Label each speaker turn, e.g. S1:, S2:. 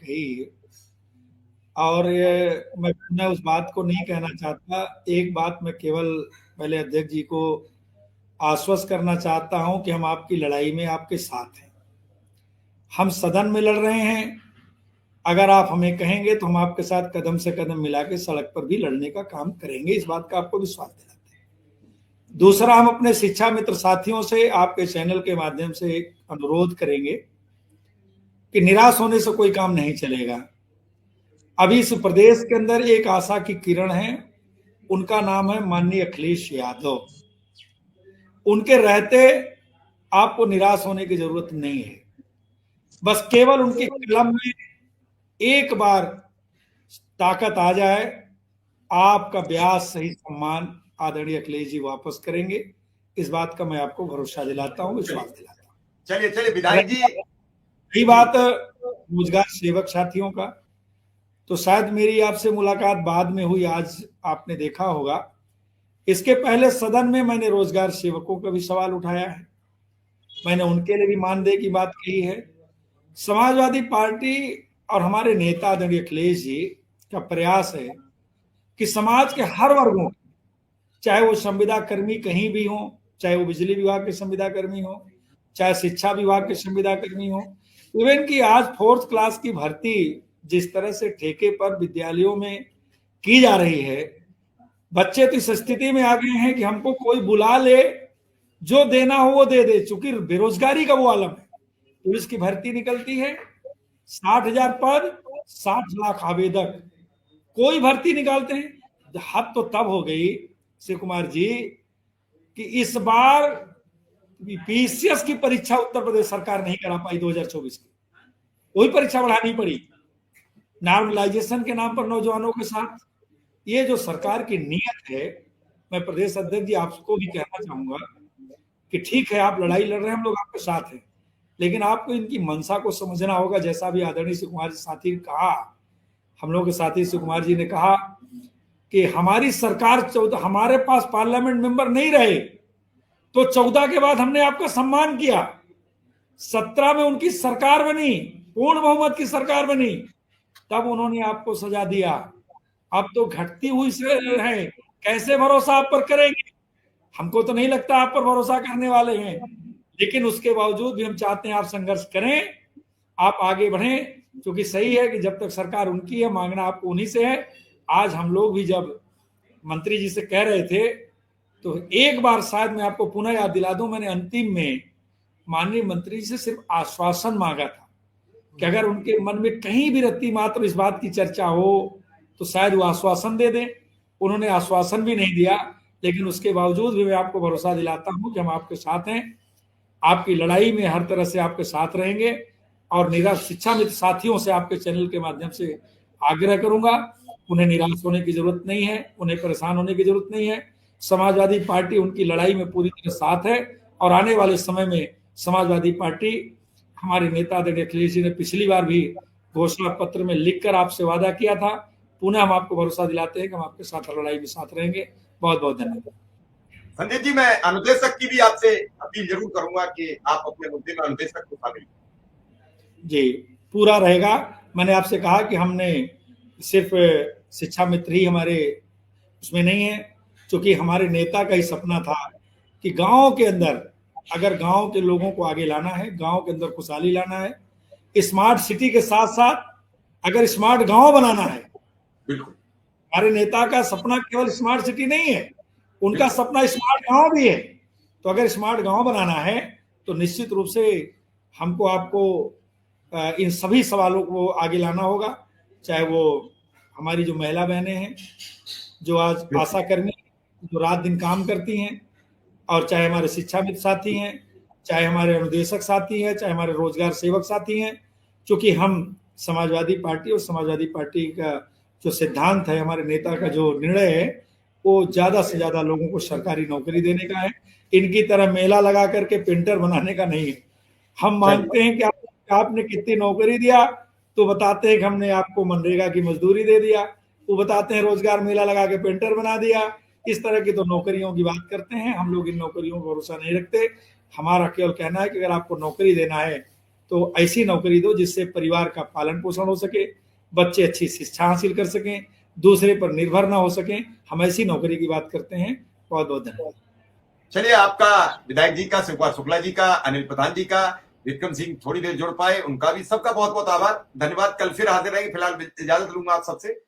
S1: कही, और मैं उस बात को नहीं कहना चाहता। एक बात मैं केवल पहले अध्यक्ष जी को आश्वस्त करना चाहता हूं कि हम आपकी लड़ाई में आपके साथ हैं। हम सदन में लड़ रहे हैं, अगर आप हमें कहेंगे तो हम आपके साथ कदम से कदम मिला के सड़क पर भी लड़ने का काम करेंगे, इस बात का आपको विश्वास दिलाते हैं। दूसरा, हम अपने शिक्षा मित्र साथियों से आपके चैनल के माध्यम से एक अनुरोध करेंगे कि निराश होने से कोई काम नहीं चलेगा। अभी इस प्रदेश के अंदर एक आशा की किरण है, उनका नाम है माननीय अखिलेश यादव। उनके रहते आपको निराश होने की जरूरत नहीं है। बस केवल उनके कलम में एक बार ताकत आ जाए, आपका ब्याज सही सम्मान आदरणीय अखिलेश जी वापस करेंगे। इस बात का मैं आपको भरोसा दिलाता हूं, विश्वास दिलाता हूं।
S2: चलिए विधायक जी,
S1: यही बात रोजगार सेवक साथियों का, तो शायद मेरी आपसे मुलाकात बाद में हुई, आज आपने देखा होगा। इसके पहले सदन में मैंने रोजगार सेवकों का भी सवाल उठाया है, मैंने उनके लिए भी मानदेय की बात कही है। समाजवादी पार्टी और हमारे नेता आदरणीय अखिलेश जी का प्रयास है कि समाज के हर वर्गों, चाहे वो संविदा कर्मी कहीं भी हो, चाहे वो बिजली विभाग के संविदा कर्मी हो, चाहे शिक्षा विभाग के संविदा कर्मी हो, इवन कि आज 4th क्लास की भर्ती जिस तरह से ठेके पर विद्यालयों में की जा रही है, बच्चे तो इस स्थिति में आ गए हैं कि हमको कोई बुला ले, जो देना हो वो दे दे। चूंकि बेरोजगारी का वो आलम है, पुलिस की भर्ती निकलती है, 60,000 पद, 60 लाख आवेदक, कोई भर्ती निकालते हैं। हद तो तब हो गई शिव कुमार जी कि इस बार पीसीएस की परीक्षा उत्तर प्रदेश सरकार नहीं करा पाई 2024 की, वही परीक्षा बढ़ानी पड़ी नॉर्मलाइजेशन के नाम पर नौजवानों के साथ। ये जो सरकार की नीयत है, मैं प्रदेश अध्यक्ष जी आपको भी कहना चाहूंगा कि ठीक है, आप लड़ाई लड़ रहे हैं, हम लोग आपके साथ हैं, लेकिन आपको इनकी मंशा को समझना होगा। जैसा भी आदरणीय शिव कुमार जी साथी ने कहा, हम लोग के साथी शिव कुमार जी ने कहा कि हमारी सरकार 14, हमारे पास पार्लियामेंट मेंबर नहीं रहे तो 14 के बाद हमने आपका सम्मान किया, 17 में उनकी सरकार बनी, पूर्ण बहुमत की सरकार बनी, तब उन्होंने आपको सजा दिया। अब तो घटती हुई से है, कैसे भरोसा आप पर करेंगे? हमको तो नहीं लगता आप पर भरोसा करने वाले हैं, लेकिन उसके बावजूद भी हम चाहते हैं आप संघर्ष करें, आप आगे बढ़ें, क्योंकि सही है कि जब तक सरकार उनकी है, मांगना आपको उन्हीं से है। आज हम लोग भी जब मंत्री जी से कह रहे थे, तो एक बार शायद मैं आपको पुनः याद दिला दूं, मैंने अंतिम में माननीय मंत्री जी से सिर्फ आश्वासन मांगा था कि अगर उनके मन में कहीं भी रत्ती मात्र इस बात की चर्चा हो तो शायद वो आश्वासन दे दें। उन्होंने आश्वासन भी नहीं दिया, लेकिन उसके बावजूद भी मैं आपको भरोसा दिलाता हूं कि हम आपके साथ हैं, आपकी लड़ाई में हर तरह से आपके साथ रहेंगे। और निराश शिक्षा मित्र साथियों से आपके चैनल के माध्यम से आग्रह करूंगा, उन्हें निराश होने की जरूरत नहीं है, उन्हें परेशान होने की जरूरत नहीं है। समाजवादी पार्टी उनकी लड़ाई में पूरी तरह साथ है, और आने वाले समय में समाजवादी पार्टी, हमारे नेता आदरणीय अखिलेश जी ने पिछली बार भी घोषणा पत्र में लिखकर आपसे वादा किया था, पुनः हम आपको भरोसा दिलाते हैं कि हम आपके साथ लड़ाई में साथ रहेंगे। बहुत बहुत धन्यवाद।
S2: संदीप जी, मैं अनुदेशक की भी आपसे अपील जरूर करूंगा कि आप अपने मुद्दे में अनुदेशक को शामिल
S1: जी, पूरा रहेगा। मैंने आपसे कहा कि हमने सिर्फ शिक्षा मित्र ही हमारे उसमें नहीं है, क्योंकि हमारे नेता का ही सपना था कि गांव के अंदर, अगर गांव के लोगों को आगे लाना है, गांव के अंदर खुशहाली लाना है, स्मार्ट सिटी के साथ साथ अगर स्मार्ट गांव बनाना है,
S2: बिल्कुल
S1: हमारे नेता का सपना केवल स्मार्ट सिटी नहीं है, उनका सपना स्मार्ट गांव भी है। तो अगर स्मार्ट गांव बनाना है तो निश्चित रूप से हमको आपको इन सभी सवालों को आगे लाना होगा, चाहे वो हमारी जो महिला बहनें हैं जो आज आशा कर्मी जो रात दिन काम करती हैं, और चाहे हमारे शिक्षा मित्र साथी हैं, चाहे हमारे अनुदेशक साथी हैं, चाहे हमारे रोजगार सेवक साथी हैं, क्योंकि हम समाजवादी पार्टी और समाजवादी पार्टी का जो सिद्धांत है, हमारे नेता का जो निर्णय है, वो ज्यादा से ज्यादा लोगों को सरकारी नौकरी देने का है, इनकी तरह मेला लगा करके पेंटर बनाने का नहीं है। हम मानते हैं कि आपने कितनी नौकरी दिया तो बताते हैं कि हमने आपको मनरेगा की मजदूरी दे दिया, वो बताते हैं रोजगार मेला लगा के पेंटर बना दिया। इस तरह की तो नौकरियों की बात करते हैं, हम लोग इन नौकरियों पर भरोसा नहीं रखते। हमारा केवल कहना है कि अगर आपको नौकरी देना है तो ऐसी नौकरी दो जिससे परिवार का पालन पोषण हो सके, बच्चे अच्छी शिक्षा हासिल कर सकें, दूसरे पर निर्भर ना हो सकें। हम ऐसी नौकरी की बात करते हैं। बहुत बहुत धन्यवाद।
S2: चलिए, आपका, विधायक जी का, शिवकुमार शुक्ला जी का, अनिल प्रधान जी का, विक्रम सिंह थोड़ी देर जुड़ पाए, उनका भी सबका बहुत बहुत आभार, धन्यवाद। कल फिर हाजिर रहेंगे। फिलहाल इजाजत लूंगा आप सबसे।